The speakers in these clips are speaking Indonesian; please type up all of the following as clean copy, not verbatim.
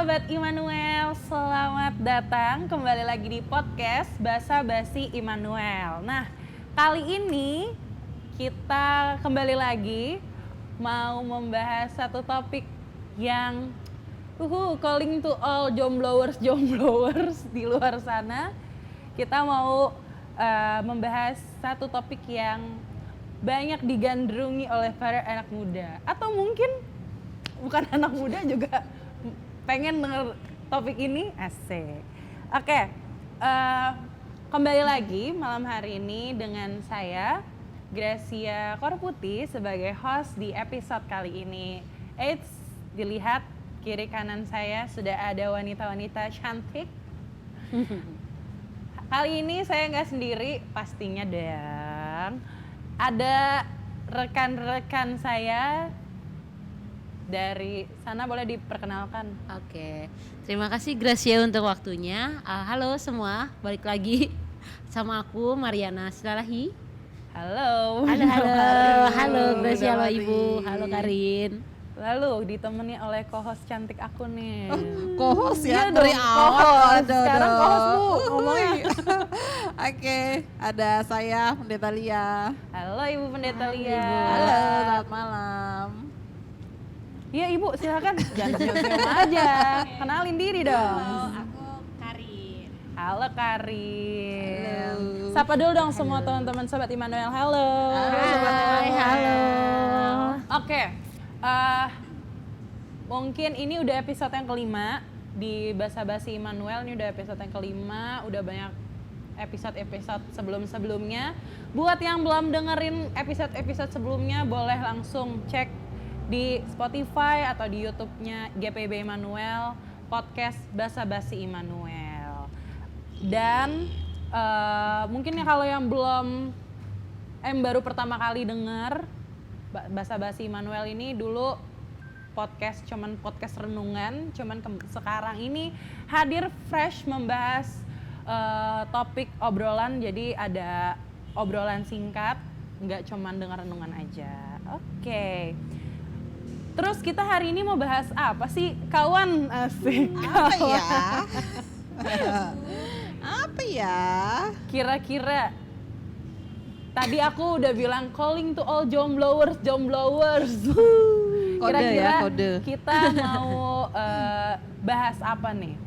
Sobat Immanuel, selamat datang kembali lagi di podcast Basa Basi Immanuel. Nah, kali ini kita kembali lagi mau membahas satu topik yang calling to all jombloers di luar sana. Kita mau membahas satu topik yang banyak digandrungi oleh para anak muda, atau mungkin bukan anak muda juga pengen denger topik ini. Asik. Oke, kembali lagi malam hari ini dengan saya Gracia Korputi sebagai host di episode kali ini. Eits, dilihat kiri kanan saya sudah ada wanita-wanita cantik. Kali ini saya nggak sendiri, pastinya dong. Ada rekan-rekan saya dari sana, boleh diperkenalkan? Oke, terima kasih Gracia untuk waktunya. Halo semua, balik lagi sama aku Mariana Silalahi. Halo. Halo Gracia, halo Ibu, halo Karin. Lalu ditemani oleh co-host cantik aku nih. Co-host ya, Iya dari dong, awal. co-host. Sekarang co-host Bu, ngomongnya. Oke, ada saya Pendeta Lia. Halo Ibu Pendeta Lia. Halo, selamat malam. Iya Ibu, silakan. Jangan senyum-senyum aja. Kenalin diri dong. Aku Karin. Halo Karin. Halo. Sapa dulu dong semua teman-teman Sobat Immanuel. Halo. Hai, halo. Oke, mungkin ini udah episode yang kelima di Basa Basi Immanuel. Ini udah episode yang kelima, udah banyak episode-episode sebelum-sebelumnya. Buat yang belum dengerin episode-episode sebelumnya, boleh langsung cek di Spotify atau di YouTube-nya GPB Immanuel, podcast Basa Basi Immanuel. Dan mungkin ya kalau yang belum baru pertama kali denger Basa Basi Immanuel ini, dulu podcast cuman podcast renungan, sekarang ini hadir fresh membahas topik obrolan. Jadi ada obrolan singkat, nggak cuman dengar renungan aja. Oke. Terus kita hari ini mau bahas apa sih, kawan? Asik. Apa ya? Apa ya? Kira-kira tadi aku udah bilang calling to all jombloers. Kode Kira-kira ya, kode. kita mau bahas apa nih?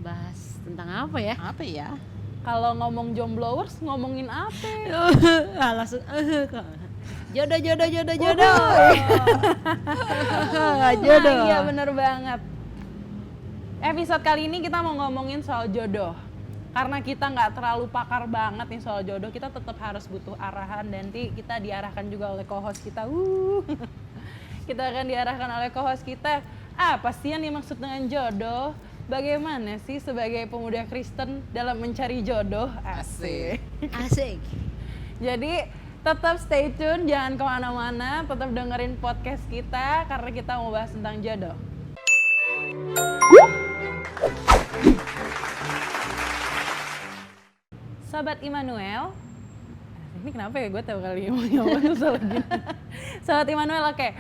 Bahas tentang apa ya? Apa ya? Kalau ngomong jombloers, ngomongin apa? Langsung jodoh. Nah, iya bener banget. Episode kali ini kita mau ngomongin soal jodoh. Karena kita nggak terlalu pakar banget nih soal jodoh, kita tetap harus butuh arahan. Dan nanti kita diarahkan juga oleh co-host kita. Kita akan diarahkan oleh co-host kita. Apa sih yang dimaksud dengan jodoh? Bagaimana sih sebagai pemuda Kristen dalam mencari jodoh? Asik. Jadi tetap stay tune, jangan kemana-mana, tetap dengerin podcast kita karena kita mau bahas tentang jodoh. Sobat Immanuel, ini kenapa ya gue tahu kali ngomong soal gini. Sobat Immanuel, oke.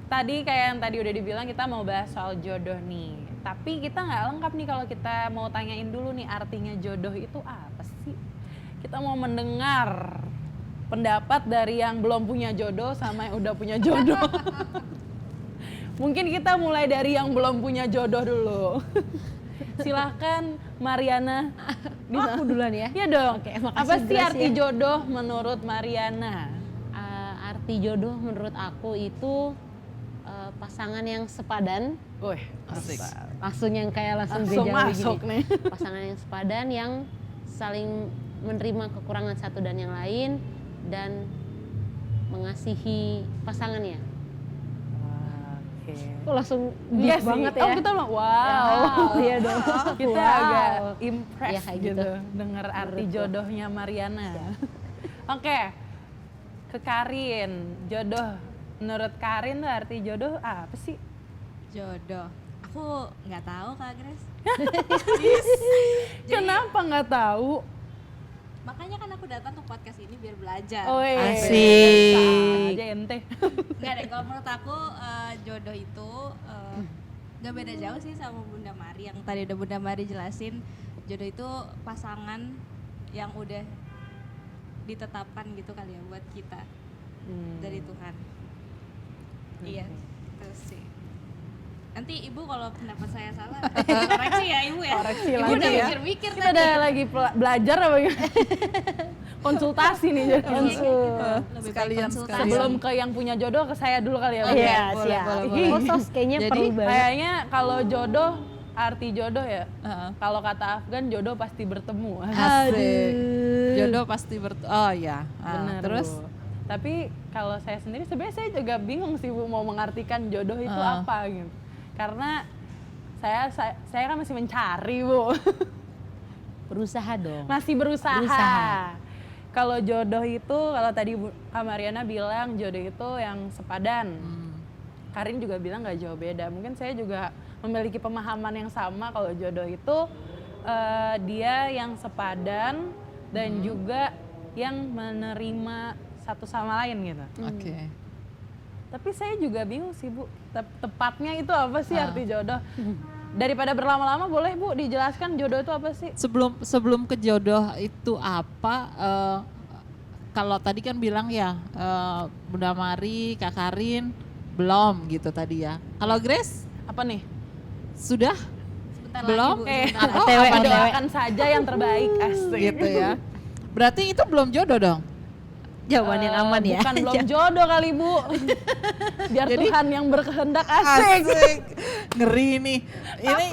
Tadi kayak yang tadi udah dibilang, kita mau bahas soal jodoh nih. Tapi kita nggak lengkap nih kalau kita mau tanyain dulu nih artinya jodoh itu apa sih? Kita mau mendengar pendapat dari yang belum punya jodoh sama yang udah punya jodoh. Mungkin kita mulai dari yang belum punya jodoh dulu. Silahkan Mariana. Aku duluan ya? Iya dong. Oke, makasih Apa sih Gracia. arti jodoh menurut Mariana? Arti jodoh menurut aku itu pasangan yang sepadan. Wih, Asik. Langsung yang kayak langsung langsung beda masuk begini. nih. Pasangan yang sepadan yang saling menerima kekurangan satu dan yang lain dan mengasihi pasangannya. Oke. Kok langsung Iya deep sih. banget ya? Oh, kita bilang wow. Iya dong. Kita Wow. agak impressed Ya, kayak gitu gitu. dengar arti Menurutku. jodohnya Mariana. Oke. Ke Karin, jodoh. Menurut Karin tuh arti jodoh apa sih? Jodoh. Aku nggak tahu Kak Grace. Kenapa nggak tahu? Makanya kan aku datang ke podcast ini biar belajar. Oh iya. Asik. Bisa aja ente. Enggak deh, kalau menurut aku jodoh itu nggak beda jauh sih sama Bunda Mari yang tadi udah Bunda Mari jelasin. Jodoh itu pasangan yang udah ditetapkan gitu kali ya buat kita dari Tuhan. Iya, itu sih. Nanti ibu kalau pendapat saya salah, koreksi ya ibu ya. Koreksi Ibu lagi udah ya. mikir-mikir Kita tadi. udah lagi belajar apa ya? Konsultasi nih jadi. Lebih baik Sekalian, konsultasi. Sebelum ke yang punya jodoh ke saya dulu kali ya. Bu? Iya, boleh, siap. boleh, boleh. Khusus kayaknya Jadi, perlu banget. Kayaknya kalau jodoh, arti jodoh ya. Heeh. Kalau kata Afgan jodoh pasti bertemu. Asik. Jodoh pasti oh ya. Benar, Terus Bu. Tapi kalau saya sendiri sebenarnya saya juga bingung sih Bu mau mengartikan jodoh itu apa gitu. Karena saya kan masih mencari Bu. Berusaha dong. Masih berusaha. Berusaha. Kalau jodoh itu, kalau tadi Kak Mariana bilang jodoh itu yang sepadan. Karin juga bilang nggak jauh beda. Mungkin saya juga memiliki pemahaman yang sama kalau jodoh itu dia yang sepadan dan juga yang menerima satu sama lain gitu. oke. Tapi saya juga bingung sih Bu, tepatnya itu apa sih arti jodoh? Daripada berlama-lama boleh Bu dijelaskan jodoh itu apa sih? Sebelum ke jodoh itu apa? Kalau tadi kan bilang ya Bunda Mari, Kak Karin belum gitu tadi ya. Kalau Grace Apa nih? sudah Sebentar belum? lagi, Bu. Sebentar. Oh, OTW, apa nih? Doakan saja yang terbaik asik. Gitu ya. Berarti itu belum jodoh dong. Jawaban yang aman ya. Bukan belum jodoh kali Bu. Biar Jadi- Tuhan yang berkehendak asik. Asik. Ngeri nih. Ini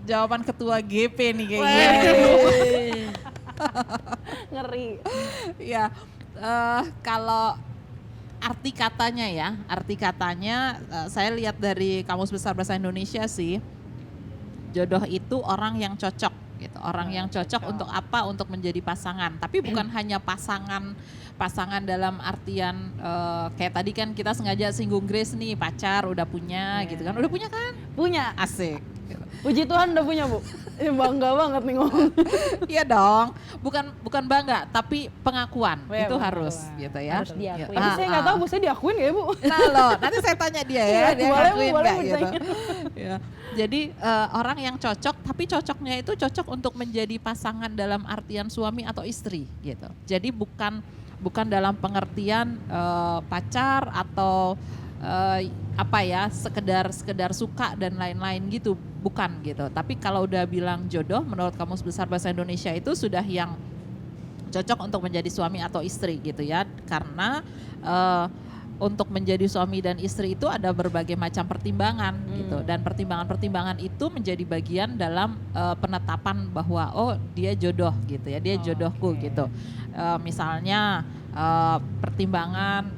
jawaban ketua GP nih kayaknya. Ngeri. Ya, kalau arti katanya saya lihat dari Kamus Besar Bahasa Indonesia sih, jodoh itu orang yang cocok gitu, orang yang cocok untuk apa? Untuk menjadi pasangan. Tapi bukan hanya pasangan dalam artian kayak tadi kan kita sengaja singgung Grace nih, pacar udah punya gitu kan, udah punya kan? Punya. Asik. Puji Tuhan udah punya Bu. Bangga banget nih ngomong. Iya dong, bukan bangga, tapi pengakuan Oh iya, itu pengakuan. harus gitu ya. Harus diakui. Tapi saya nggak tahu Bu, saya diakuin ya Bu. Nah loh, nanti saya tanya dia ya, Iya, dia boleh, ngakuin boleh, nggak gitu. ditanya. Ya. Jadi orang yang cocok, tapi cocoknya itu cocok untuk menjadi pasangan dalam artian suami atau istri gitu. Jadi bukan dalam pengertian pacar atau sekedar suka dan lain-lain gitu, bukan gitu. Tapi kalau udah bilang jodoh, menurut Kamus Besar Bahasa Indonesia itu sudah yang cocok untuk menjadi suami atau istri gitu ya, karena untuk menjadi suami dan istri itu ada berbagai macam pertimbangan gitu, dan pertimbangan-pertimbangan itu menjadi bagian dalam penetapan bahwa oh dia jodoh gitu ya, dia jodohku gitu. Misalnya pertimbangan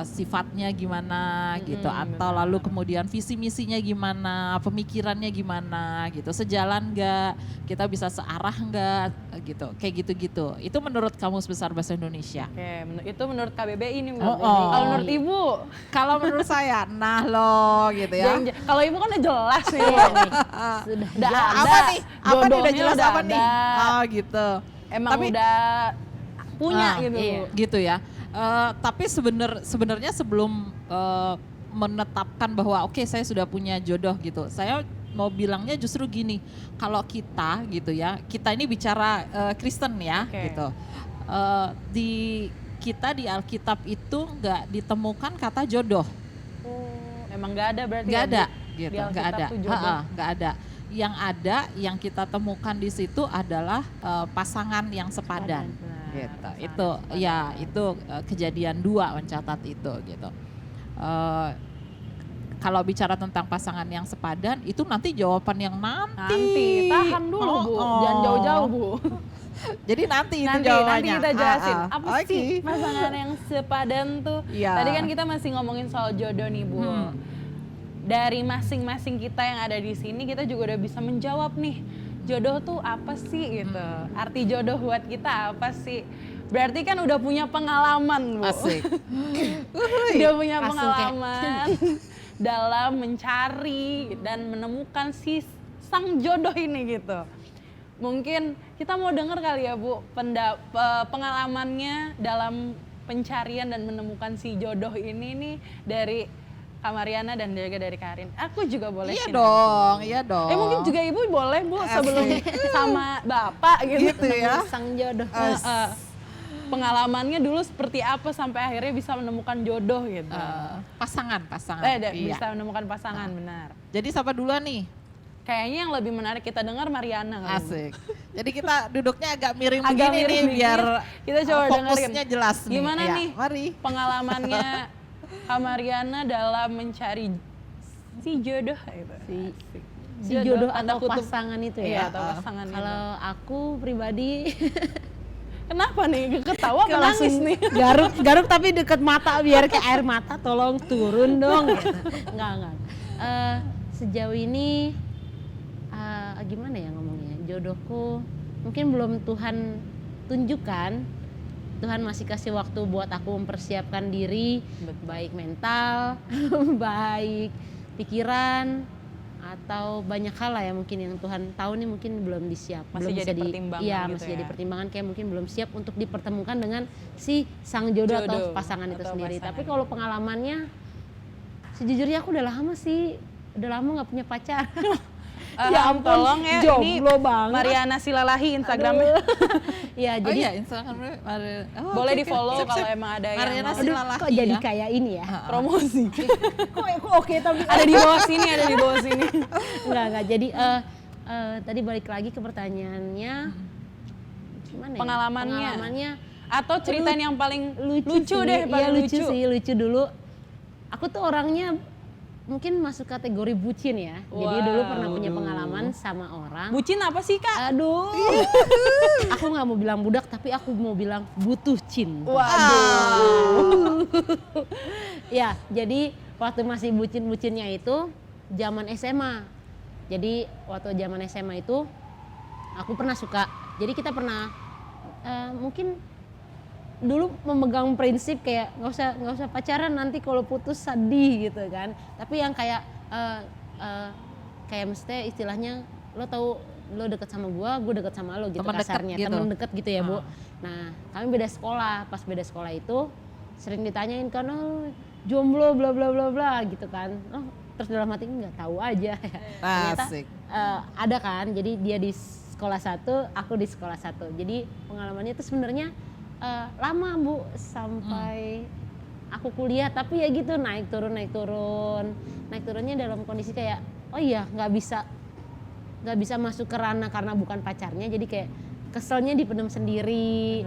sifatnya gimana gitu, atau lalu kemudian visi misinya gimana, pemikirannya gimana gitu, sejalan nggak, kita bisa searah nggak gitu, kayak gitu-gitu. Itu menurut Kamus Besar Bahasa Indonesia. Oke, itu menurut KBBI nih Bu. Oh. Kalau menurut Ibu, Kalau menurut saya, nah lo gitu ya. kalau Ibu kan udah jelas nih Bu. Sudah Udah Ya, ada. apa nih? Apa nih udah Jodohnya jelas udah apa nih? ada. Oh gitu. Emang Tapi- udah punya gitu iya. Bu. Gitu ya. Tapi sebenarnya sebelum menetapkan bahwa oke, saya sudah punya jodoh gitu, saya mau bilangnya justru gini, kalau kita gitu ya, kita ini bicara Kristen ya Oke. gitu. Kita di Alkitab itu nggak ditemukan kata jodoh, Emang nggak ada berarti nggak ya, ada Bu? gitu, Di nggak Alkitab ada, tuh jodoh. nggak ada. Yang ada, yang kita temukan di situ adalah pasangan yang sepadan. Benar, Gitu. pasangan Itu yang ya sepadan. itu kejadian 2 mencatat itu gitu. Kalau bicara tentang pasangan yang sepadan itu nanti jawaban yang Nanti, tahan dulu Bu, Oh. jangan jauh-jauh Bu. Jadi nanti itu Nanti jawabannya. kita jelasin apa Oke. sih pasangan yang sepadan tuh. Iya. Tadi kan kita masih ngomongin soal jodoh nih Bu. Dari masing-masing kita yang ada di sini kita juga udah bisa menjawab nih, jodoh tuh apa sih gitu. Arti jodoh buat kita apa sih? Berarti kan udah punya pengalaman Bu. Asik. Udah punya Langsung kayak- pengalaman dalam mencari dan menemukan si sang jodoh ini gitu. mungkin kita mau dengar kali ya Bu pengalamannya dalam pencarian dan menemukan si jodoh ini nih dari Kak Mariana dan juga dari Karin. Aku juga boleh Iya sih dong, iya dong. mungkin juga Ibu boleh Bu sebelum sama Bapak gitu. Gitu ya. Sang jodoh. Pengalamannya dulu seperti apa sampai akhirnya bisa menemukan jodoh gitu. Pasangan. Iya. Bisa menemukan pasangan, benar. Jadi siapa duluan nih? Kayaknya yang lebih menarik kita dengar Mariana kali. Asik. Jadi kita duduknya agak miring Agak begini miring nih biar kita coba fokusnya dengerin. jelas nih. Gimana Ya, nih mari. pengalamannya Kak Mariana dalam mencari si jodoh gitu. Si jodoh tanda atau kutip. pasangan itu Iya, ya. atau pasangan itu. Kalau aku pribadi Kenapa nih ketawa apa nangis langsung nih? garuk tapi deket mata biar kayak air mata tolong turun dong gitu. Enggak. Sejauh ini gimana ya ngomongnya, jodohku mungkin belum Tuhan tunjukkan. Tuhan masih kasih waktu buat aku mempersiapkan diri, baik mental, baik pikiran, atau banyak hal lah ya mungkin yang Tuhan tahu nih mungkin belum disiap, Masih belum jadi bisa pertimbangan iya gitu masih ya. jadi pertimbangan, kayak mungkin belum siap untuk dipertemukan dengan si sang jodoh atau Jodoh pasangan itu atau sendiri. pasangan. Tapi kalau pengalamannya, sejujurnya aku udah lama nggak punya pacar. Ya ampun, tolong ya ini jomblo banget. Mariana Silalahi Instagramnya. Ya Oh jadi iya, Instagram Boleh di follow kalau emang ada yang Mariana mau Silalahi kok jadi ya. kayak ini ya? promosi. Kok oke tapi Ada di bawah sini, ada di bawah sini. enggak. Jadi tadi balik lagi ke pertanyaannya. Gimana ya? Pengalamannya. Atau ceritain yang paling lucu sih. deh, paling Iya, lucu dulu. Aku tuh orangnya mungkin masuk kategori bucin ya. Jadi dulu pernah punya pengalaman sama orang. Bucin apa sih Kak? Aduh. Aku nggak mau bilang budak tapi aku mau bilang butuh cinta. Waduh. Ya, jadi waktu masih bucin-bucinnya itu zaman SMA. Jadi waktu zaman SMA itu aku pernah suka. Jadi kita pernah mungkin dulu memegang prinsip kayak nggak usah pacaran nanti kalau putus sedih gitu kan. Tapi yang kayak kayak mestinya istilahnya lo tahu lo deket sama gue deket sama lo gitu, Teman kasarnya deket gitu. teman deket gitu ya Bu. Nah kami beda sekolah, pas beda sekolah itu sering ditanyain kan, oh jomblo bla bla bla bla gitu kan. Oh terus dalam hati nggak tahu aja. Ternyata Asik. ada kan, jadi dia di sekolah satu, aku di sekolah satu. Jadi pengalamannya itu sebenarnya lama Bu sampai aku kuliah, tapi ya gitu naik turunnya dalam kondisi kayak oh iya nggak bisa masuk ke ranah karena bukan pacarnya, jadi kayak keselnya dipendam sendiri,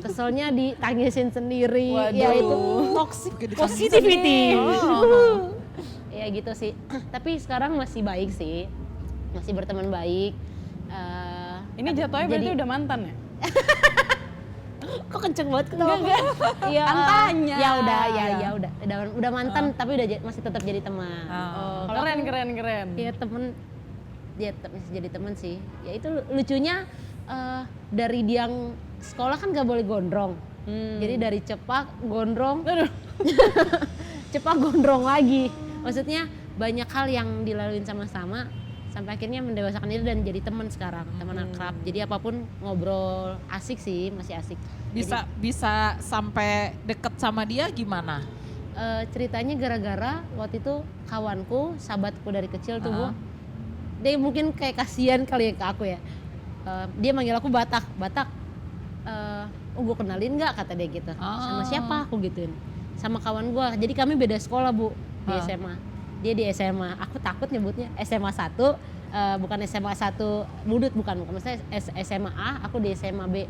keselnya ditangisin sendiri. Waduh. Ya itu toxic positivity. Ya gitu sih. Tapi sekarang masih baik sih, masih berteman baik. Ini jatuhnya berarti udah mantan ya? Kok kenceng banget ketawa? Iya. Kan tanya. Ya udah, Ya. udah mantan tapi masih tetap jadi teman. Oh, Kalau keren. Ya temen, dia masih jadi teman sih. Ya itu lucunya dari dia yang sekolah kan gak boleh gondrong. Jadi dari cepak gondrong, cepak gondrong lagi. Maksudnya banyak hal yang dilaluin sama-sama sampai akhirnya mendewasakan diri dan jadi teman sekarang, teman akrab. Jadi apapun ngobrol asik sih, masih asik. Bisa sampai deket sama dia gimana? Ceritanya gara-gara waktu itu kawanku, sahabatku dari kecil tuh Bu. Dia mungkin kayak kasihan kali ya ke aku ya. Dia manggil aku Batak. Gue kenalin nggak kata dia gitu. Sama siapa aku gituin. Sama kawan gue. Jadi kami beda sekolah Bu di SMA. Dia di SMA. Aku takut nyebutnya SMA 1. Bukan SMA 1 Budut, bukan. Maksudnya SMA A, aku di SMA B.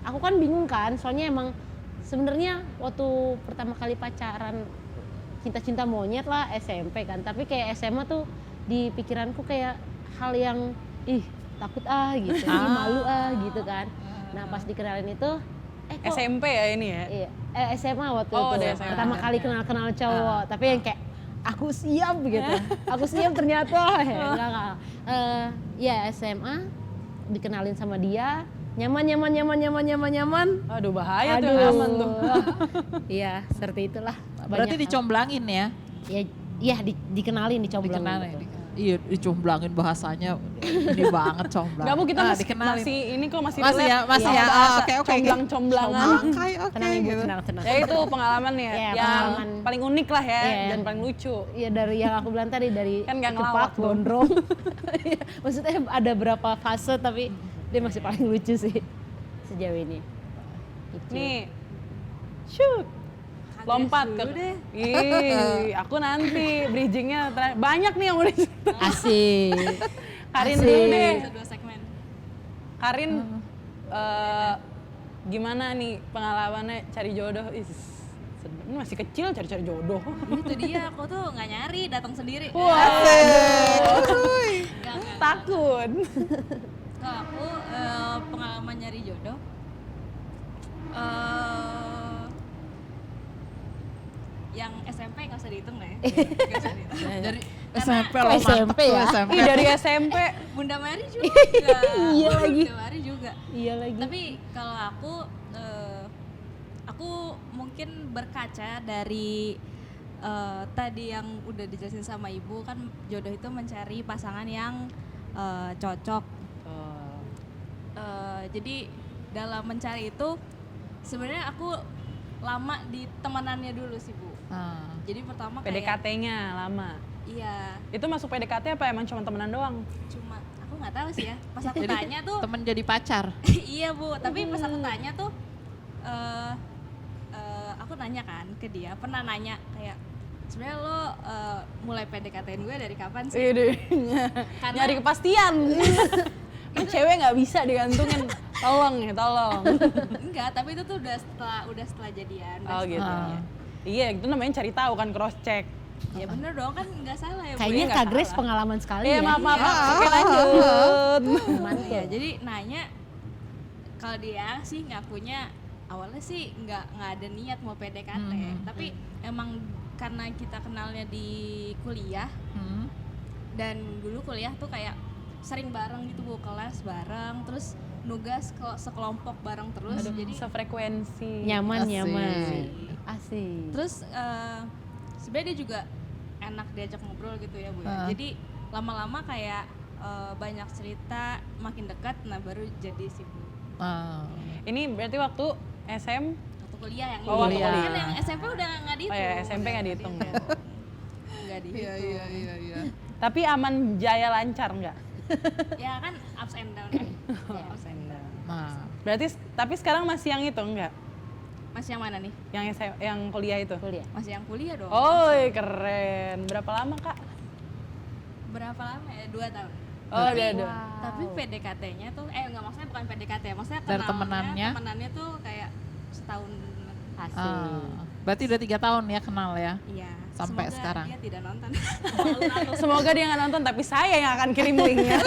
Aku kan bingung kan, soalnya emang sebenarnya waktu pertama kali pacaran cinta-cinta monyet lah SMP kan, tapi kayak SMA tuh di pikiranku kayak hal yang takut gitu, malu gitu kan. Nah pas dikenalin itu kok SMP ya ini ya? iya, SMA waktu Oh, itu di SMA. pertama kali kenal cowok, tapi yang kayak aku siap gitu, aku siap ternyata enggak. Ya SMA dikenalin sama dia, nyaman. Aduh bahaya tuh Aduh. yang aman tuh. Iya seperti itulah. Berarti Banyak hal. dicomblangin ya? Ya dikenalin, dicomblangin Dikenalin, gitu. dikenalin. Iya, dicomblangin bahasanya ini banget comblang. Nggak, Bu, kita masih dikenalin. ini kok masih Masih ya, relate. masih Sama ya. bahasa Oke. comblang-comblangan. Oke. Tenang ibu, Gitu. tenang. Ya itu pengalaman ya, Iya, yang pengalaman. paling unik lah ya, Iya. dan paling lucu. Ya dari yang aku bilang tadi, dari Kan nggak kepak, ngelawak, Bu. gondrong. Iya, maksudnya ada berapa fase tapi dia masih paling lucu sih sejauh ini. Gitu. Nih, shoot, lompat ke. dulu deh. Ih, aku nanti bridgingnya banyak nih yang udah cerita. Asik. Karin Asik. dulu deh. Bisa 2 segmen. Karin, gimana nih pengalamannya cari jodoh? Ini masih kecil cari-cari jodoh. Itu dia, aku tuh nggak nyari, datang sendiri. Wah, Nggak. takut. Kalau aku pengalaman nyari jodoh, yang SMP nggak usah dihitung lah ya. Nggak usah dihitung. Dari Karena SMP kok lo mantep SMP tuh ya? SMP. Ih, dari SMP. Bunda Mary juga. Iya lagi. Bunda Mary juga. Iya lagi. Tapi kalau aku mungkin berkaca dari tadi yang udah dijelasin sama ibu, kan jodoh itu mencari pasangan yang cocok. Jadi dalam mencari itu sebenarnya aku lama di temenannya dulu sih Bu. Jadi pertama kayak PDKT-nya lama. iya, Itu masuk PDKT apa emang cuma temenan doang? cuma aku nggak tahu sih ya. Pas aku tanya tuh Temen jadi pacar. iya Bu, tapi pas aku tanya tuh aku nanya kan ke dia, pernah nanya kayak sebenarnya lo mulai PDKT-in gue dari kapan sih? Iya, Karena- nyari kepastian. Kan cewek nggak bisa digantungin. Tolong ya, tolong. Enggak, tapi itu tuh udah setelah jadian. Oh udah gitu. setelah- Iya, itu namanya cari tahu kan, cross check. Ya bener dong, kan nggak salah ya Bu. Kayaknya nggak Kak Grace salah. pengalaman sekali Iya, ya. maaf. Oke, lanjut. Mantul. Iya, jadi nanya kalau dia sih ngakunya awalnya sih nggak ada niat mau PDKT, tapi emang karena kita kenalnya di kuliah dan dulu kuliah tuh kayak sering bareng gitu Bu, kelas bareng, terus nugas sekelompok bareng terus. Aduh, Jadi sefrekuensi. Nyaman, Asik. nyaman. Asik. terus sebenarnya dia juga enak diajak ngobrol gitu ya Bu ya. Jadi lama-lama kayak banyak cerita, makin dekat, nah baru jadi sih Bu. Ini berarti waktu SM. Waktu kuliah yang Oh, ini. kuliah. Kan yang SMP udah nggak dihitung. Oh ya, SMP nggak dihitung ya. Nggak dihitung. Iya. Tapi aman jaya lancar nggak? Ya kan ups and down. Ya, ups and down. Nah, Berarti tapi sekarang masih yang itu enggak? Masih yang mana nih? Yang kuliah itu? Kuliah. Masih yang kuliah dong. Oh, keren. Berapa lama, Kak? Berapa lama ya? 2 tahun. Oh, Tapi- udah. Tapi PDKT-nya tuh enggak, maksudnya bukan PDKT ya, maksudnya Dan temenannya? temenannya tuh kayak setahun. Asik. berarti udah 3 tahun ya kenal ya. Iya. Sampai Semoga sekarang. dia tidak nonton. Semoga dia nggak nonton, tapi saya yang akan kirim linknya.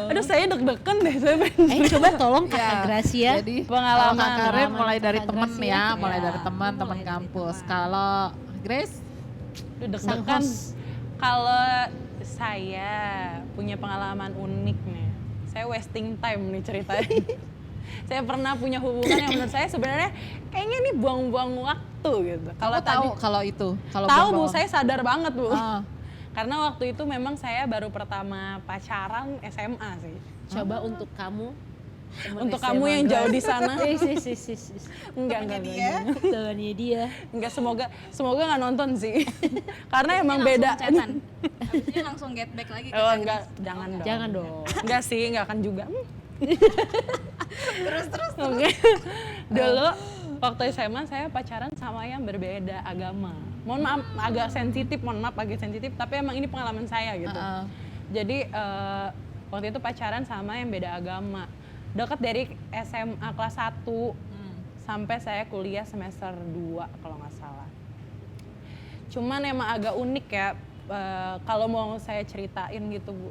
Aduh, saya deg-degen deh. Saya pengen Coba tolong Kak Ya, Gracia. Jadi Pengalaman. kalau Kak Karin Pengalaman mulai dari Kak temen Gracia. ya, mulai Iya, dari teman mulai dari kampus. teman. Kalau Grace, Aduh, Sang deg-degan. host. Kalau saya punya pengalaman unik nih. Saya wasting time nih ceritanya. Saya pernah punya hubungan yang menurut saya sebenarnya kayaknya ini buang-buang waktu gitu. Kalau kamu tahu tadi kalau itu, kalau tahu Bu, buang-buang. saya sadar banget Bu. Ah. Karena waktu itu memang saya baru pertama pacaran SMA sih. Coba untuk kamu. temen Untuk SMA kamu yang Grace. jauh di sana. Sis. Enggak. Temannya dia. Enggak, semoga nggak nonton sih. Karena emang Langsung beda. chatan. Habis ini langsung get back lagi ke Oh Kak enggak, Grace. jangan dong. Jangan dong. Enggak sih, enggak akan juga. terus. Oke. Dulu waktu SMA saya pacaran sama yang berbeda agama. Mohon maaf agak sensitif, tapi emang ini pengalaman saya gitu. Jadi waktu itu pacaran sama yang beda agama. Dekat dari SMA kelas 1 sampai saya kuliah semester 2 kalau nggak salah. Cuman emang agak unik ya, kalau mau saya ceritain gitu Bu.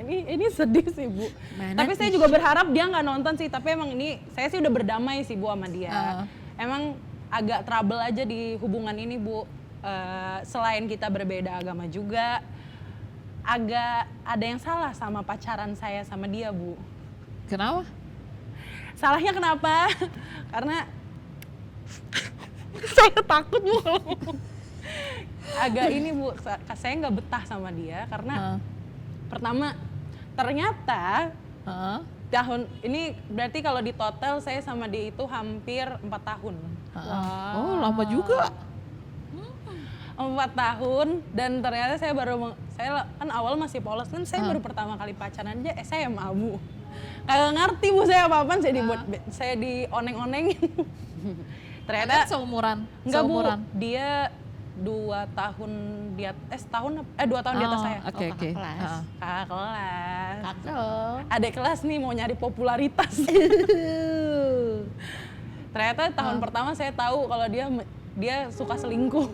Ini sedih sih Bu. Mana Tapi saya juga berharap dia nggak nonton sih, tapi emang ini saya sih udah berdamai sih Bu sama dia. Emang agak trouble aja di hubungan ini Bu. Selain kita berbeda agama juga, agak ada yang salah sama pacaran saya sama dia Bu. Kenapa? Salahnya kenapa? Karena saya takut Bu kalau ngomong. Agak ini Bu, saya nggak betah sama dia karena pertama ternyata Heeh. tahun ini berarti kalau di total saya sama dia itu hampir 4 tahun. Oh, lama juga. 4 tahun dan ternyata saya saya kan awal masih polos kan saya baru pertama kali pacaran aja SMA Bu. Kagak ngerti Bu saya apa-apaan saya dioneng-onengin. Ternyata Kalian seumuran? enggak Bu, Seumuran? dia 2 tahun di atas 2 tahun di atas saya. Oke, Oh, oke. kakak kelas. Heeh. Kakak kelas. Kakak. Adik kelas nih mau nyari popularitas. Ternyata tahun pertama saya tahu kalau dia suka selingkuh.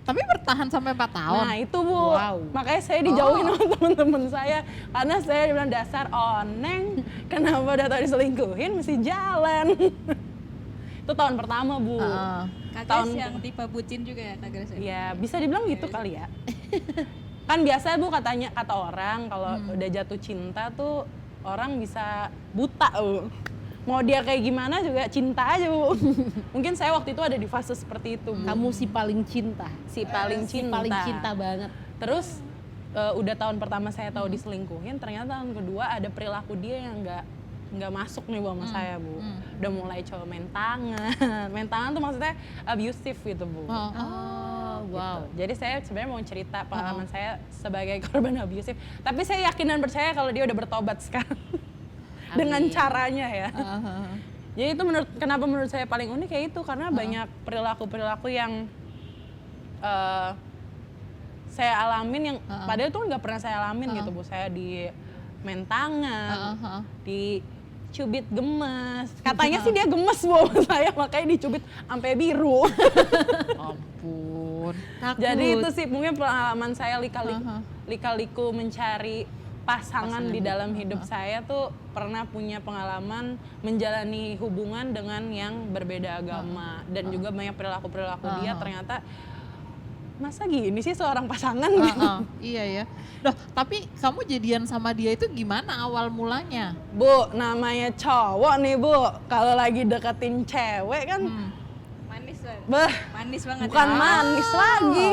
Tapi bertahan sampai 4 tahun? Nah itu Bu, makanya saya dijauhin sama teman-teman saya karena saya bilang dasar oneng, kenapa udah tahu diselingkuhin mesti jalan. Itu tahun pertama Bu. Kak Tahun- Grace yang tipe bucin juga ya Kak Grace? Ya bisa dibilang gitu kali ya. Kan biasa Bu kata orang kalau udah jatuh cinta tuh orang bisa buta Bu. Mau dia kayak gimana juga cinta aja Bu. Mungkin saya waktu itu ada di fase seperti itu Bu. Kamu si paling cinta. Si paling cinta. Paling cinta banget. Terus udah tahun pertama saya tahu diselingkuhin, ternyata tahun kedua ada perilaku dia yang nggak masuk nih Bu sama saya Bu. Udah mulai coba main tangan. Main tangan tuh maksudnya abusive gitu Bu. Oh, wow. Jadi saya sebenarnya mau cerita pengalaman saya sebagai korban abusive. Tapi saya yakin dan percaya kalau dia udah bertobat sekarang. Dengan caranya ya. Jadi itu kenapa menurut saya paling unik kayak itu karena banyak perilaku-perilaku yang saya alamin yang padahal itu nggak pernah saya alamin gitu Bu. Saya di main tangan, dicubit gemes. Katanya sih dia gemes Bu sama saya makanya dicubit sampai biru. Ampun. Jadi itu sih mungkin pengalaman saya lika-liku mencari pasangan di dalam hidup saya tuh pernah punya pengalaman menjalani hubungan dengan yang berbeda agama dan juga banyak perilaku-perilaku dia ternyata masa gini sih seorang pasangan gitu. Iya ya. Loh, tapi kamu jadian sama dia itu gimana awal mulanya? Bu, namanya cowok nih Bu, kalau lagi deketin cewek kan Manis banget. beh, Manis banget. bukan manis lagi.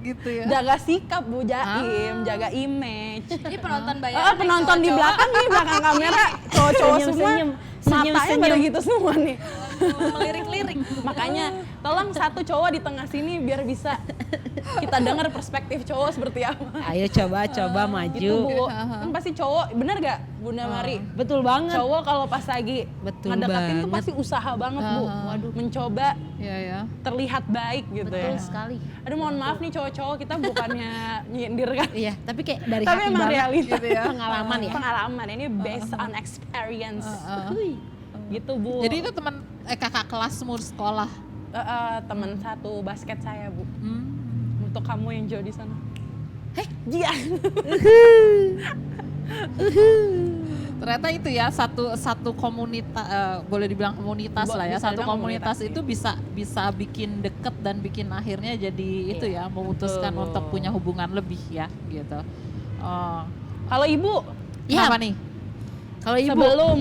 Gitu ya. Jaga sikap Bu Jaim, jaga image. Ini penonton bayaran. Penonton di belakang nih, belakang kamera cowok-cowok semua. Senyum, Matanya pada gitu semua nih. Melirik-lirik. Makanya tolong satu cowok di tengah sini biar bisa kita dengar perspektif cowok seperti apa. Ayo coba maju. Gitu Bu, kan pasti cowok, bener gak Bunda Mari? Betul banget. Cowok kalau pas lagi Betul ngedeketin tuh banget. pasti usaha banget Bu. Waduh, mencoba Iya ya. terlihat baik gitu Betul ya. sekali. Aduh mohon maaf nih cowok-cowok, kita bukannya nyindir kan. Iya, tapi kayak dari Tapi hati emang banget. realita Gitu ya. Pengalaman ya. Pengalaman, ini based on experience. Gitu Bu. Jadi itu teman kakak kelasmu sekolah. Teman satu basket saya Bu. Hmm. Untuk kamu yang jauh di sana. Iya. Ternyata itu ya satu komunitas, boleh dibilang komunitas lah ya. Bisa Satu dibilang komunitas komunitas, itu bisa bikin deket dan bikin akhirnya jadi itu ya memutuskan betul. untuk punya hubungan lebih ya gitu. Oh. Kalau Ibu Iya. Apa nih? Kalau ibu sebelum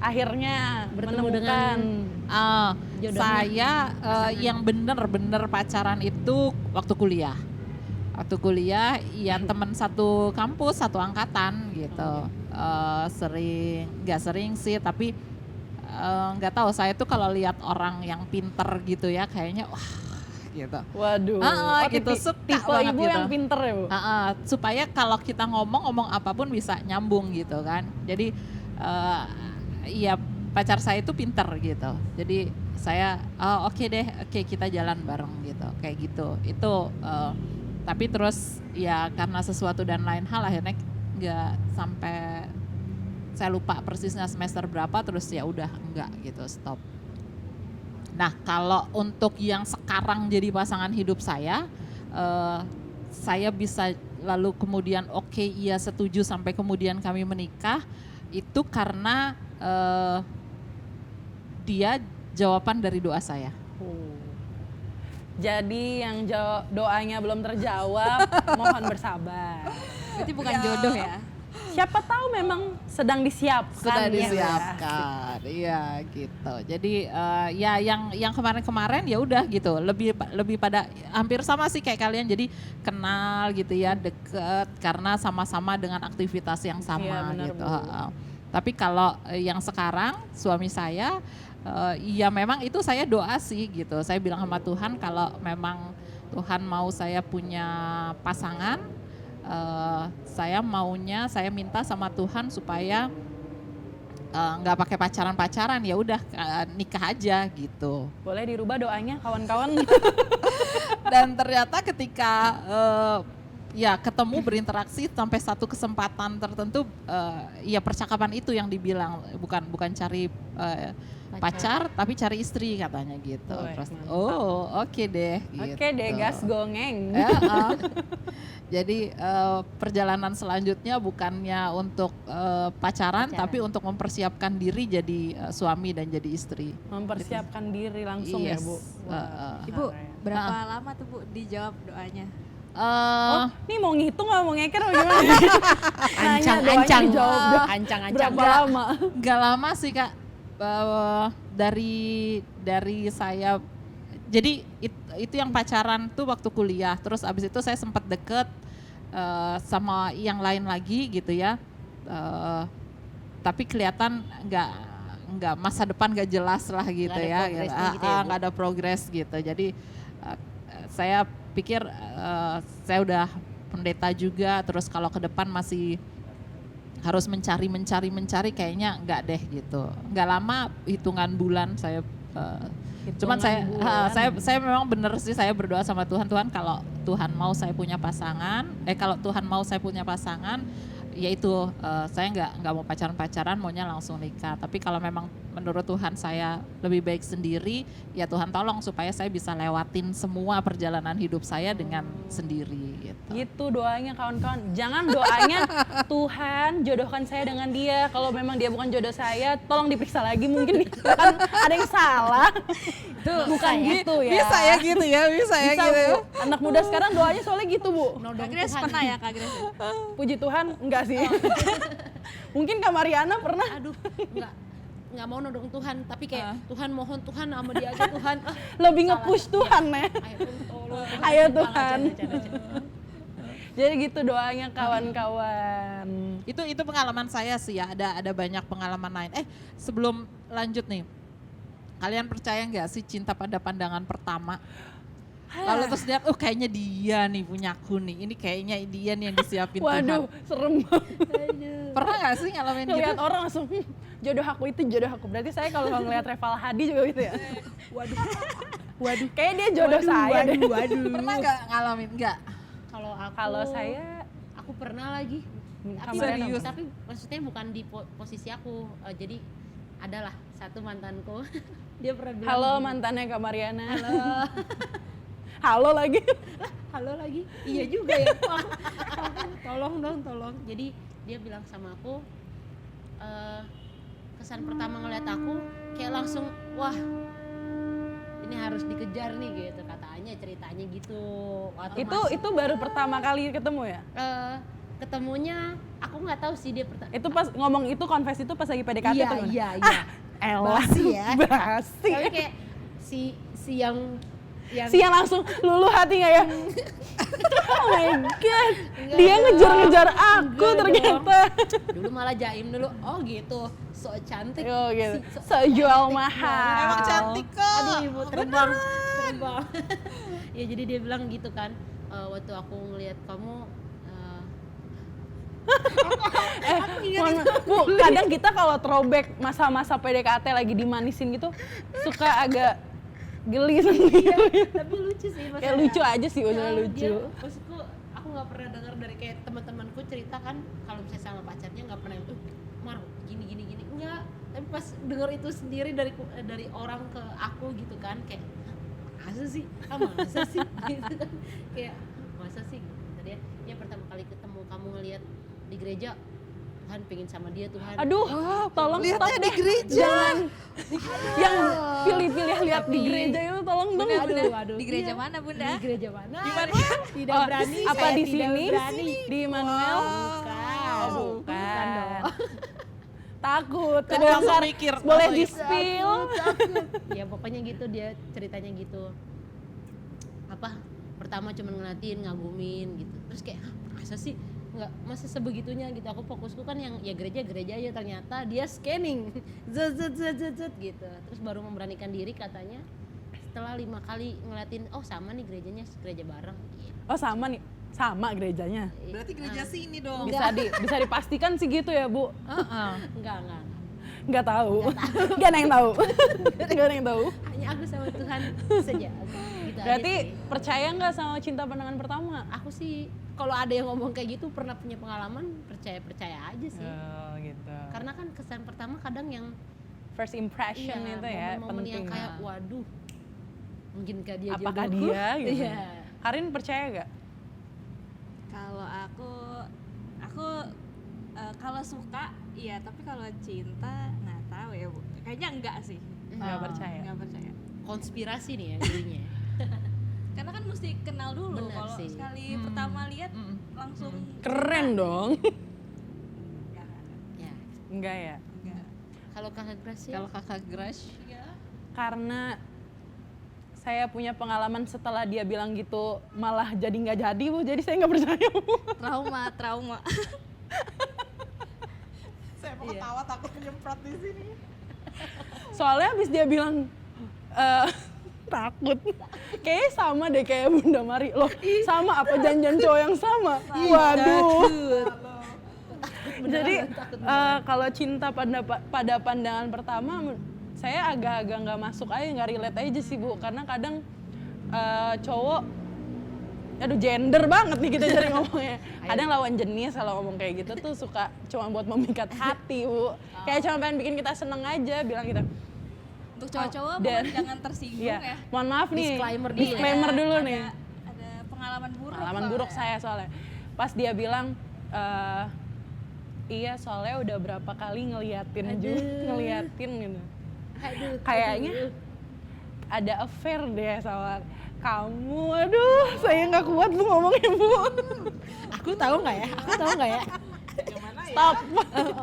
akhirnya Bertemu menemukan jodohnya. Saya yang bener-bener pacaran itu waktu kuliah. Waktu kuliah ya teman satu kampus, satu angkatan gitu. Nggak sering sih, tapi nggak tahu saya tuh kalau lihat orang yang pinter gitu ya kayaknya wah gitu. waduh. Gitu, suka tipe banget Ibu gitu. yang pinter ya Bu. Supaya kalau kita ngomong apapun bisa nyambung gitu kan. Jadi ya pacar saya itu pinter gitu. Jadi saya oke deh, oke kita jalan bareng gitu, kayak gitu. Itu tapi terus ya karena sesuatu dan lain hal akhirnya nggak sampai, saya lupa persisnya semester berapa, terus ya udah enggak gitu, stop. Nah kalau untuk yang sekarang jadi pasangan hidup saya bisa lalu kemudian oke, iya setuju sampai kemudian kami menikah itu karena dia jawaban dari doa saya. Jadi yang doanya belum terjawab, mohon bersabar. Berarti bukan jodoh ya? Siapa tahu memang sedang disiapkan. Sudah ya. disiapkan, iya gitu. Jadi ya yang kemarin-kemarin ya udah gitu, lebih pada hampir sama sih kayak kalian. Jadi kenal gitu ya, deket karena sama-sama dengan aktivitas yang sama Iya, benar, gitu. Bu. Tapi kalau yang sekarang suami saya, ya memang itu saya doa sih gitu. Saya bilang sama Tuhan kalau memang Tuhan mau saya punya pasangan. Saya minta sama Tuhan supaya nggak pakai pacaran, ya udah nikah aja gitu. Boleh dirubah doanya kawan-kawan. Dan ternyata ketika ya ketemu berinteraksi sampai satu kesempatan tertentu, ya percakapan itu yang dibilang bukan cari pacar tapi cari istri katanya gitu. Wih, Terus mantap. oke deh. Oke deh, gitu. gas gongeng. Jadi perjalanan selanjutnya bukannya untuk pacaran, tapi untuk mempersiapkan diri jadi suami dan jadi istri. Mempersiapkan diri langsung ya, Yes. Bu. Ibu, berapa lama tuh Bu dijawab doanya? Oh, nih mau ngitung nggak mau ngeker atau gimana? Nanya doanya Ancang, dijawab dong. ancang. Berapa lama? Gak lama sih Kak, dari saya, jadi itu yang pacaran tuh waktu kuliah, terus abis itu saya sempat deket sama yang lain lagi gitu ya, tapi kelihatan nggak masa depan nggak jelas lah gitu Nggak ada ya, progresnya gitu ya, Bu? nggak ada progres gitu. Jadi saya pikir saya udah pendeta juga, terus kalau ke depan masih harus mencari kayaknya nggak deh gitu. Nggak lama, hitungan bulan saya cuman saya memang bener sih, saya berdoa sama Tuhan kalau Tuhan mau saya punya pasangan, yaitu saya nggak mau pacaran, maunya langsung nikah. Tapi kalau memang menurut Tuhan saya lebih baik sendiri, ya Tuhan tolong supaya saya bisa lewatin semua perjalanan hidup saya dengan sendiri gitu. Gitu doanya kawan-kawan. Jangan doanya Tuhan jodohkan saya dengan dia. Kalau memang dia bukan jodoh saya, tolong diperiksa lagi, mungkin kan ada yang salah. Itu bukan gitu ya. Bisa ya gitu ya, bisa ya Bisa, gitu ya. Bu. Anak muda sekarang doanya soalnya gitu, Bu. Kak Grace pernah ya Kak Grace? Puji Tuhan, enggak sih. Mungkin Kak Mariana pernah. Aduh, nggak mau nodong Tuhan, tapi kayak Tuhan mohon Tuhan sama dia aja Tuhan. Lebih nge-push Tuhan ya. Ayo Tuhan. Jadi gitu doanya kawan-kawan. Itu pengalaman saya sih ya, ada banyak pengalaman lain. Sebelum lanjut nih, kalian percaya nggak sih cinta pada pandangan pertama? Lalu terus lihat, kayaknya dia nih punyaku nih, ini kayaknya dia nih yang disiapin Waduh, Tuhan. serem banget. Pernah nggak sih ngalamin gitu? Ngeliat orang langsung, jodoh aku itu jodoh aku. Berarti saya kalau ngeliat Reval Hadi juga gitu ya. Waduh, kayak dia jodoh saya deh. Pernah nggak ngalamin? Nggak? Kalau saya, aku pernah lagi. Tapi, Serius? tapi maksudnya bukan di posisi aku. Jadi adalah satu mantanku. Dia pernah bilang. halo gini, mantannya Kak Mariana. Halo. Halo lagi. Halo lagi. Iya juga ya. Tolong dong, tolong. Jadi dia bilang sama aku, kesan pertama ngeliat aku kayak langsung, wah ini harus dikejar nih gitu katanya, ceritanya gitu. Waktu Itu baru pertama kali ketemu ya? ketemunya aku nggak tahu sih dia Itu pas ngomong itu, confess itu pas lagi PDKT iya, tuh gimana? iya. Elah, Basi ya. Basi. Tapi kayak si yang Si yang langsung luluh hati nggak ya? Oh my god, dia ngejar-ngejar aku ternyata. dulu malah jaim dulu. Oh gitu, so cantik. Oh gitu, Si- so jual cantik mahal. Emang cantik kok. Aduh ibu terbang. Ya jadi dia bilang gitu kan, waktu aku ngelihat kamu Bu, kadang kita kalau throwback masa-masa PDKT lagi dimanisin gitu, suka agak geli sendiri. tapi lucu sih maksudnya. Kayak lucu aja sih, udah Ya, lucu. dia- maksudku aku nggak pernah dengar dari kayak teman-temanku cerita kan kalau misalnya sama pacarnya nggak pernah Mar gini enggak, tapi pas denger itu sendiri dari orang ke aku gitu kan kayak masa sih masa sih gitu kan kayak masa sih gitu. Tadi ya pertama kali ketemu kamu ngelihat di gereja, Tuhan pengen sama dia Tuhan. Aduh, tolong lihatnya stop di deh. gereja. Jangan. Yang pilih-pilih lihat di gereja itu tolong dong. Aduh, Di gereja mana Bunda? Di gereja mana? Di mana? Tidak Oh, berani. apa saya di tidak sini? berani. Di Immanuel? Bukan. Oh, bukan dong. Takut, Kan kebongkar. langsung mikir, Boleh langsung di-spill. Ya pokoknya gitu, dia ceritanya gitu. Apa, pertama cuma ngeliatin, ngagumin gitu. Terus kayak, "Hah, masa sih? Nggak, masa sebegitunya gitu." Aku fokusku kan yang ya gereja-gereja aja, ternyata dia scanning. Zet gitu. Terus baru memberanikan diri katanya setelah 5 kali ngeliatin, oh sama nih gerejanya, gereja bareng gitu. Oh sama nih, sama gerejanya. Berarti gereja sini dong. Bisa dipastikan sih gitu ya Bu? Enggak. Nggak tahu. Nggak ada yang tahu. Nggak ada yang tahu. Hanya aku sama Tuhan saja. Gitu Berarti aja sih. percaya nggak sama cinta pandangan pertama? Aku sih kalau ada yang ngomong kayak gitu pernah punya pengalaman, percaya aja sih. Oh gitu. Karena kan kesan pertama kadang yang First impression itu ya momen-momen penting. yang kayak waduh, mungkinkah dia Apakah jodohku? dia gitu? Iya. Karin percaya gak? Kalau aku kalau suka iya, tapi kalau cinta nggak tahu ya Bu. Kayaknya enggak sih. Nggak percaya. Nggak percaya. Konspirasi nih ya jadinya. Karena kan mesti kenal dulu. Benar Kalau sih. sekali pertama lihat langsung Keren dong. Enggak. Ya. Enggak ya? Enggak. Kalau Kakak Gracia, Kalau kakak Gracia, Karena saya punya pengalaman setelah dia bilang gitu malah jadi nggak jadi Bu, jadi saya nggak percaya Bu. Trauma. saya mau ketawa takut nyemprot di sini. Soalnya habis dia bilang takut. Kayaknya sama deh kayak Bunda Mari. Loh, sama apa janjian cowok yang sama? Waduh. Jadi kalau cinta pada pandangan pertama saya agak-agak nggak masuk aja, nggak relate aja sih Bu, karena kadang cowok, aduh gender banget nih kita jadi ngomongnya. Kadang lawan jenis kalau ngomong kayak gitu tuh suka cuma buat memikat hati Bu. Kayak cuma pengen bikin kita seneng aja, bilang gitu. Untuk cowok-cowok Dan- mohon jangan tersinggung Iya, ya. mohon maaf nih. Disclaimer dulu. Disclaimer dulu nih. Ada pengalaman buruk. Pengalaman soalnya. buruk saya soalnya. Pas dia bilang iya soalnya udah berapa kali ngeliatin gitu. Kayaknya ada affair deh sama kamu. Aduh, saya nggak kuat lu ngomongnya Bu. aku tahu nggak ya? Stop.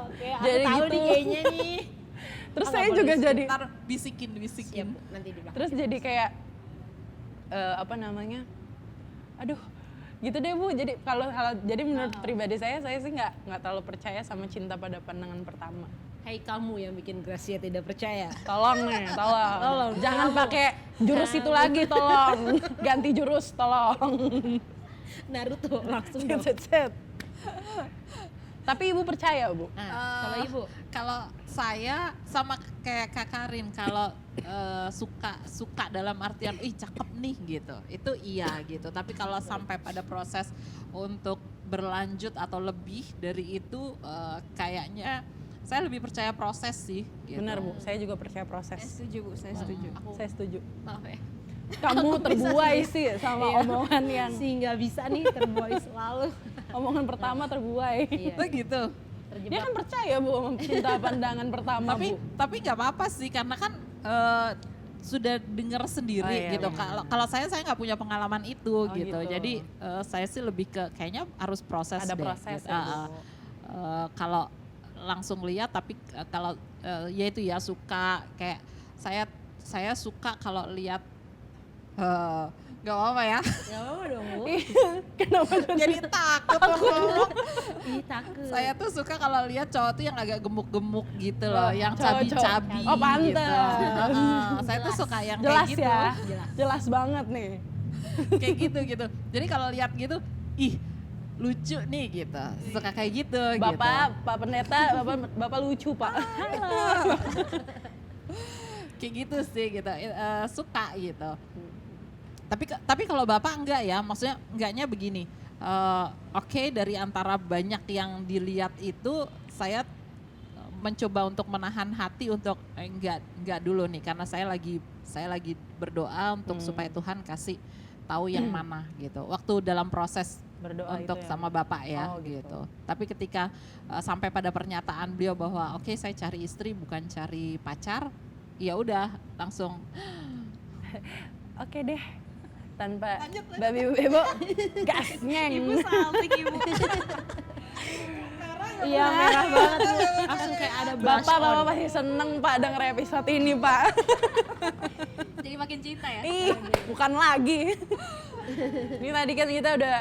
Oke, Jadi aku tahu gitu. nih kayaknya nih. Terus saya juga jadi, Ntar bisikin. Siap, Bu, nanti di belakang. terus jadi kayak apa namanya? Aduh, gitu deh Bu. Jadi jadi menurut pribadi saya sih nggak terlalu percaya sama cinta pada pandangan pertama. Hai kamu yang bikin Gracia tidak percaya. Tolong nih, tolong. Tolong, Jangan kamu. pakai jurus itu lagi, tolong. Ganti jurus, tolong. Naruto langsung dong. Set. Tapi Ibu percaya, Bu? Nah, kalau Ibu Kalau saya sama kayak Kak Karin, kalau suka dalam artian ih cakep nih gitu, itu iya gitu. Tapi kalau sampai pada proses untuk berlanjut atau lebih dari itu, kayaknya saya lebih percaya proses sih. Gitu. Benar, Bu. Saya juga percaya Saya proses. setuju Bu, saya setuju. Saya setuju. maaf ya. Kamu terbuai sih sama omongan yang Si nggak bisa nih terbuai selalu. omongan pertama terbuai. Iya. Oh gitu. Dia Terjebak. kan percaya Bu sama cinta pandangan pertama, Bu. Tapi nggak apa-apa sih, karena kan sudah dengar sendiri Oh, iya, gitu. benar. Kalau saya nggak punya pengalaman itu Oh, gitu. gitu. Jadi saya sih lebih ke kayaknya harus proses Ada deh. proses gitu. ya, Bu. Kalau langsung lihat, tapi kalau ya itu ya suka, kayak saya suka kalau lihat nggak apa-apa ya. Gak apa dong Bu. Kenapa Jadi takut ngomong. Ih takut. Saya tuh suka kalau lihat cowok tuh yang agak gemuk-gemuk gitu loh, yang cowok-cowok. cabi-cabi. Oh, pantes. Gitu. Saya tuh suka yang jelas kayak gitu. ya? Jelas. Jelas banget nih. Kayak gitu. Jadi kalau lihat gitu, ih lucu nih gitu. Suka kayak gitu. Bapak, Pak Pendeta, Bapak lucu, Pak. Kayak gitu sih gitu. Suka gitu. Tapi kalau Bapak enggak ya, maksudnya enggaknya begini. Oke, dari antara banyak yang dilihat itu, saya mencoba untuk menahan hati untuk enggak dulu nih, karena saya lagi berdoa untuk supaya Tuhan kasih tahu yang mana gitu. Waktu dalam proses Berdoa untuk itu ya? sama Bapak ya Oh, gitu. gitu. Tapi ketika sampai pada pernyataan beliau bahwa oke, saya cari istri bukan cari pacar, ya udah langsung Oke deh. Tanpa Babi Ibu gas nyeng. Ibu salting Ibu. Iya merah banget Bu. Langsung kayak ada blush Bapak on. pasti seneng Pak denger episode ini Pak. Jadi makin cinta ya. Ih, bukan lagi. Ini tadi kan kita udah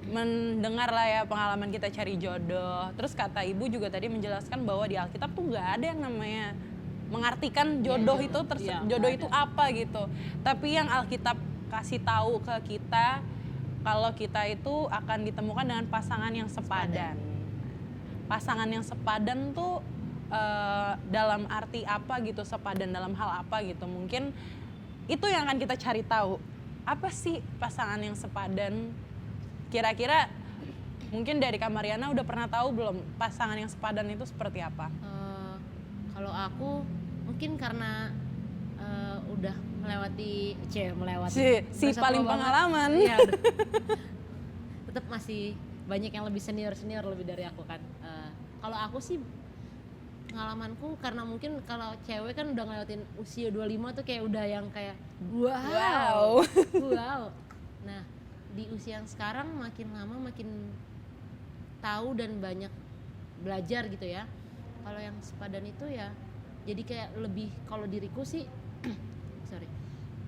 mendengar lah ya pengalaman kita cari jodoh. Terus kata ibu juga tadi menjelaskan bahwa di Alkitab tuh nggak ada yang namanya mengartikan jodoh itu jodoh itu apa gitu. Tapi yang Alkitab kasih tahu ke kita kalau kita itu akan ditemukan dengan pasangan yang sepadan. Pasangan yang sepadan tuh dalam arti apa gitu, sepadan dalam hal apa gitu. Mungkin itu yang akan kita cari tahu. Apa sih pasangan yang sepadan? Kira-kira mungkin dari Kak Mariana udah pernah tahu belum pasangan yang sepadan itu seperti apa? Kalau aku mungkin karena udah melewati Si masa paling tua banget. pengalaman. Iya, tetap masih banyak yang lebih senior lebih dari aku kan. Kalau aku sih pengalamanku karena mungkin kalau cewek kan udah ngelewatin usia 25 tuh kayak udah yang kayak wow. Nah, di usia yang sekarang makin lama makin tahu dan banyak belajar gitu ya. Kalau yang sepadan itu ya jadi kayak lebih, kalau diriku sih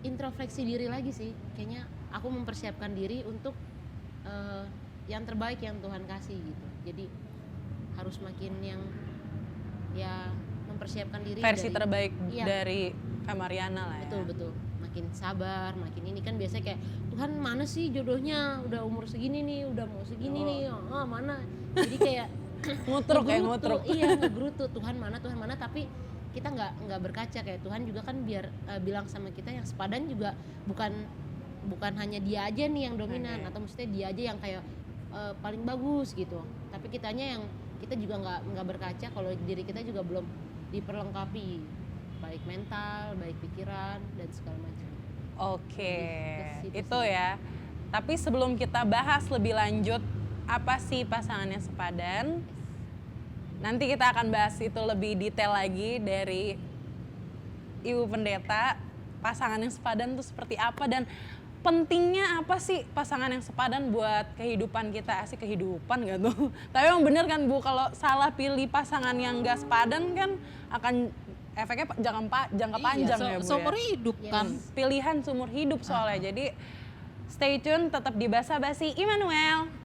introspeksi diri lagi sih. Kayaknya aku mempersiapkan diri untuk yang terbaik yang Tuhan kasih gitu. Jadi harus makin yang ya mempersiapkan diri Versi dari, terbaik iya. dari Kak Mariana lah ya. Betul. Makin sabar, makin ini kan biasanya kayak Tuhan mana sih jodohnya, udah umur segini nih, udah mau segini nih, mana. Jadi kayak Ngutruk ya, ngegerutu, ngutruk. Iya, ngegerutu Tuhan mana, tapi kita nggak berkaca kayak Tuhan juga kan biar bilang sama kita yang sepadan juga bukan hanya dia aja nih yang dominan atau maksudnya dia aja yang kayak paling bagus gitu. Tapi kitanya yang kita juga nggak berkaca kalau diri kita juga belum diperlengkapi baik mental, baik pikiran dan segala macam. Oke, Jadi, itu ya. Tapi sebelum kita bahas lebih lanjut apa sih pasangan yang sepadan, nanti kita akan bahas itu lebih detail lagi dari Ibu Pendeta, pasangan yang sepadan itu seperti apa dan pentingnya apa sih pasangan yang sepadan buat kehidupan kita. Asik kehidupan gak tuh? Tapi emang bener kan Bu, kalau salah pilih pasangan yang gak sepadan kan akan efeknya jangka panjang ya Bu seumur ya. hidup kan. Pilihan seumur hidup soalnya. Jadi stay tune, tetap di Basa Basi Immanuel.